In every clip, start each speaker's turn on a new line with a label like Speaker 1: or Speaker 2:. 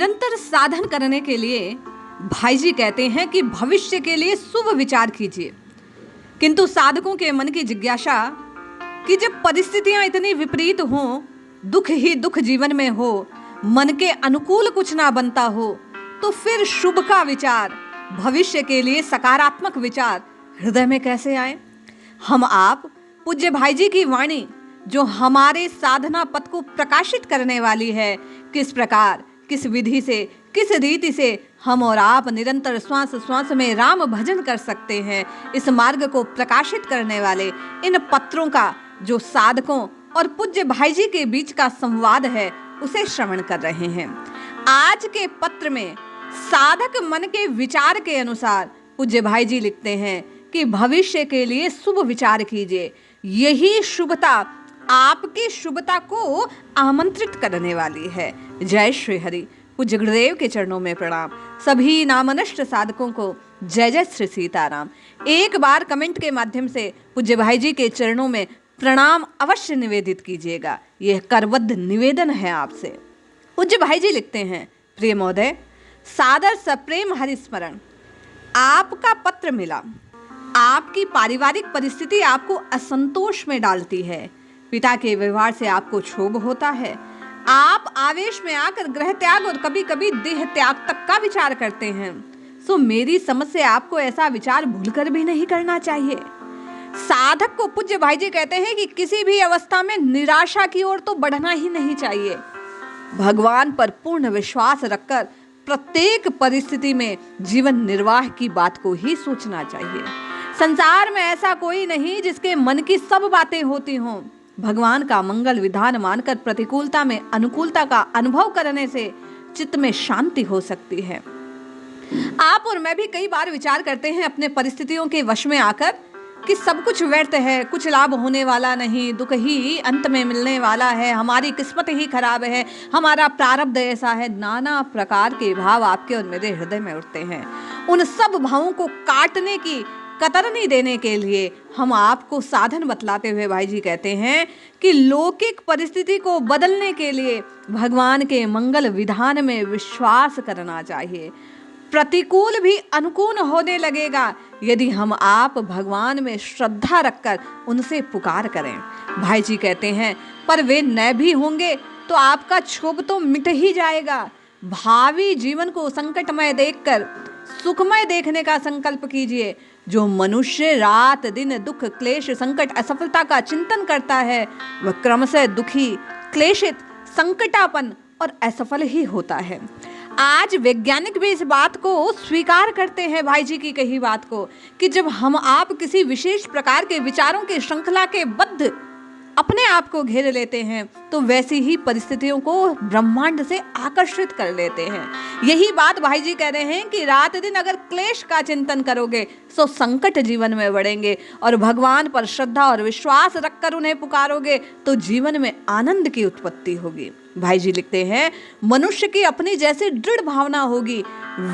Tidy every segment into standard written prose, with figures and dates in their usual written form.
Speaker 1: निरंतर साधन करने के लिए भाई जी कहते हैं कि भविष्य के लिए शुभ विचार कीजिए। किंतु साधकों के मन की जिज्ञासा कि जब परिस्थितियां इतनी विपरीत हों, दुख ही दुख जीवन में हो, मन के अनुकूल कुछ ना बनता हो, तो फिर शुभ का विचार, भविष्य के लिए सकारात्मक विचार हृदय में कैसे आए। हम आप पूज्य भाई जी की वाणी जो हमारे साधना पथ को प्रकाशित करने वाली है, किस प्रकार, किस विधि से, किस रीति से हम और आप निरंतर श्वास श्वास में राम भजन कर सकते हैं, इस मार्ग को प्रकाशित करने वाले इन पत्रों का जो साधकों और पूज्य भाई जी के बीच का संवाद है, उसे श्रवण कर रहे हैं। आज के पत्र में साधक मन के विचार के अनुसार पूज्य भाई जी लिखते हैं कि भविष्य के लिए शुभ विचार कीजिए। यही शुभता आपकी शुभता को आमंत्रित करने वाली है। जय श्री हरि। पूज्य गुरुदेव के चरणों में प्रणाम। सभी नामनष्ट साधकों को जय जय श्री सीताराम। एक बार कमेंट के माध्यम से पूज्य भाई जी के चरणों में प्रणाम अवश्य निवेदित कीजिएगा। यह करबद्ध निवेदन है आपसे। पूज्य भाई जी लिखते हैं, प्रिय महोदय, सादर सप्रेम हरिस्मरण। आपका पत्र मिला। आपकी पारिवारिक परिस्थिति आपको असंतोष में डालती है। पिता के व्यवहार से आपको क्षोभ होता है। आप आवेश में आकर गृह त्याग और कभी कभी देह त्याग तक का विचार करते हैं। सो मेरी समझ से आपको ऐसा विचार भूलकर भी नहीं करना चाहिए। साधक को पूज्य भाई जी कहते हैं कि किसी भी अवस्था में निराशा की ओर तो बढ़ना ही नहीं चाहिए। भगवान पर पूर्ण विश्वास रखकर प्रत्येक परिस्थिति में जीवन निर्वाह की बात को ही सोचना चाहिए। संसार में ऐसा कोई नहीं जिसके मन की सब बातें होती हों। भगवान का मंगल विधान मानकर प्रतिकूलता में अनुकूलता का अनुभव करने से चित्त में शांति हो सकती है। आप और मैं भी कई बार विचार करते हैं अपने परिस्थितियों के वश में आकर कि सब कुछ व्यर्थ है, कुछ लाभ होने वाला नहीं, दुख ही अंत में मिलने वाला है, हमारी किस्मत ही खराब है, हमारा प्रारब्ध ऐसा है। नाना प्रकार के भाव आपके और मेरे हृदय में उठते हैं। उन सब भावों को काटने की कतरनी देने के लिए हम आपको साधन बतलाते हुए भाई जी कहते हैं कि लौकिक परिस्थिति को बदलने के लिए भगवान के मंगल विधान में विश्वास करना चाहिए। प्रतिकूल भी अनुकूल होने लगेगा यदि हम आप भगवान में श्रद्धा रखकर उनसे पुकार करें। भाई जी कहते हैं, पर वे न भी होंगे तो आपका क्षोभ तो मिट ही जाएगा। भावी जीवन को संकटमय देखकर सुखमय देखने का संकल्प कीजिए। जो मनुष्य रात दिन दुख, क्लेश, संकट, असफलता का चिंतन करता है, वह क्रमशः दुखी, क्लेशित, संकटापन और असफल ही होता है। आज वैज्ञानिक भी इस बात को स्वीकार करते हैं, भाई जी की कही बात को, कि जब हम आप किसी विशेष प्रकार के विचारों के श्रृंखला के बद्ध अपने आप को घेर लेते हैं तो वैसी ही परिस्थितियों को ब्रह्मांड से आकर्षित कर लेते हैं। यही बात भाई जी कह रहे हैं कि रात दिन अगर क्लेश का चिंतन करोगे तो संकट जीवन में बढ़ेंगे, और भगवान पर श्रद्धा और विश्वास रखकर उन्हें पुकारोगे तो जीवन में आनंद की उत्पत्ति होगी। भाई जी लिखते हैं, मनुष्य की अपनी जैसी दृढ़ भावना होगी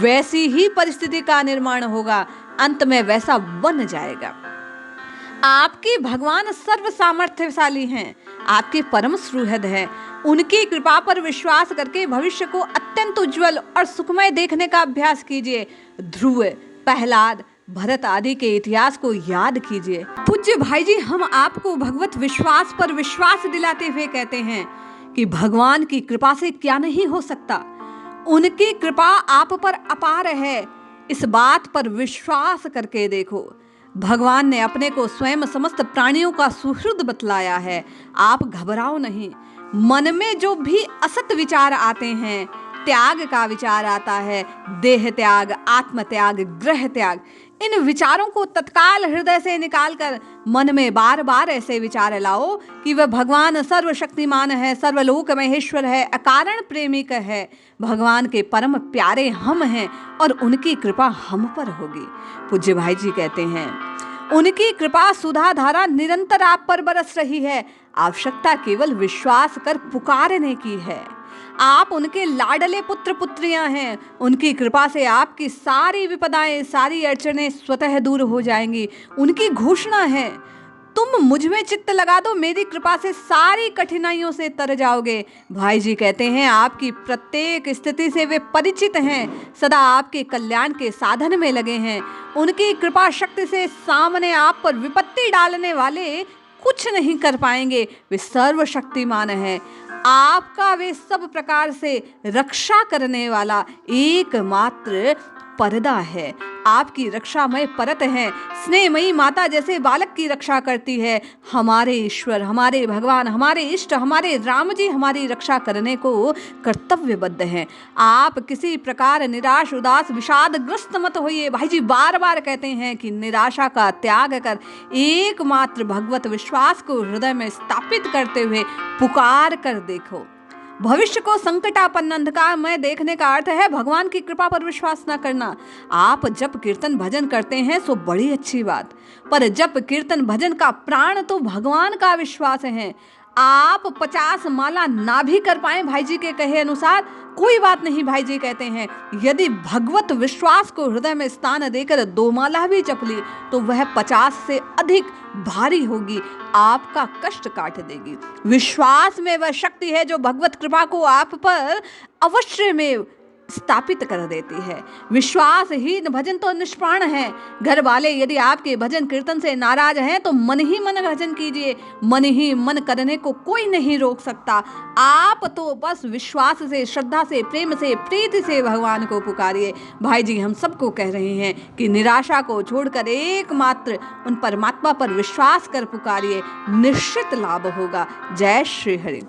Speaker 1: वैसी ही परिस्थिति का निर्माण होगा, अंत में वैसा बन जाएगा। आपकी भगवान सर्व सामर्थ्यशाली हैं, आपके परम सुहृद हैं। उनकी कृपा पर विश्वास करके भविष्य को अत्यंत उज्जवल और सुखमय देखने का अभ्यास कीजिए। ध्रुव, प्रहलाद, भरत आदि के इतिहास को याद कीजिए। पूज्य भाई जी हम आपको भगवत विश्वास पर विश्वास दिलाते हुए कहते हैं कि भगवान की कृपा से क्या नहीं हो सकता। उनकी कृपा आप पर अपार है, इस बात पर विश्वास करके देखो। भगवान ने अपने को स्वयं समस्त प्राणियों का सुहृद बतलाया है। आप घबराओ नहीं। मन में जो भी असत विचार आते हैं, त्याग का विचार आता है, देह त्याग, आत्म त्याग, ग्रह त्याग, इन विचारों को तत्काल हृदय से निकालकर मन में बार बार ऐसे विचार लाओ कि वह भगवान सर्वशक्तिमान है, सर्वलोक महेश्वर है, अकारण प्रेमिक है। भगवान के परम प्यारे हम हैं और उनकी कृपा हम पर होगी। पूज्य भाई जी कहते हैं, उनकी कृपा सुधा धारा निरंतर आप पर बरस रही है। आवश्यकता केवल विश्वास कर पुकारने की है। आप उनके लाडले पुत्र पुत्रियां हैं। उनकी कृपा से आपकी सारी विपदाएं, सारी अड़चनें स्वतः दूर हो जाएंगी। उनकी घोषणा है, तुम मुझ में चित्त लगा दो, मेरी कृपा से सारी कठिनाइयों से तर जाओगे। भाई जी कहते हैं आपकी प्रत्येक स्थिति से वे परिचित हैं, सदा आपके कल्याण के साधन में लगे हैं। उनकी कृपा शक्ति से सामने आप पर विपत्ति डालने वाले कुछ नहीं कर पाएंगे। वे सर्वशक्तिमान हैं। आपका वे सब प्रकार से रक्षा करने वाला एकमात्र पर्दा है। आपकी रक्षामय परत है। स्नेहमयी माता जैसे बालक की रक्षा करती है, हमारे ईश्वर, हमारे भगवान, हमारे इष्ट, हमारे राम जी हमारी रक्षा करने को कर्तव्यबद्ध हैं। आप किसी प्रकार निराश, उदास, विषादग्रस्त मत होइए। भाई जी बार बार कहते हैं कि निराशा का त्याग कर एकमात्र भगवत विश्वास को हृदय में स्थापित करते हुए पुकार कर देखो। भविष्य को संकटापन्न अंधकार में देखने का अर्थ है भगवान की कृपा पर विश्वास न करना। आप जब कीर्तन भजन करते हैं सो बड़ी अच्छी बात, पर जब कीर्तन भजन का प्राण तो भगवान का विश्वास है। आप 50 माला ना भी कर पाए भाई जी के कहे अनुसार, कोई बात नहीं। भाई जी कहते हैं यदि भगवत विश्वास को हृदय में स्थान देकर 2 माला भी जप ली तो वह 50 से अधिक भारी होगी, आपका कष्ट काट देगी। विश्वास में वह शक्ति है जो भगवत कृपा को आप पर अवश्य में स्थापित कर देती है। विश्वासहीन भजन तो निष्प्राण है। घर वाले यदि आपके भजन कीर्तन से नाराज हैं तो मन ही मन भजन कीजिए। मन ही मन करने को कोई नहीं रोक सकता। आप तो बस विश्वास से, श्रद्धा से, प्रेम से, प्रीति से भगवान को पुकारिए। भाई जी हम सबको कह रहे हैं कि निराशा को छोड़कर एकमात्र उन परमात्मा पर विश्वास कर पुकारिए, निश्चित लाभ होगा। जय श्री हरि।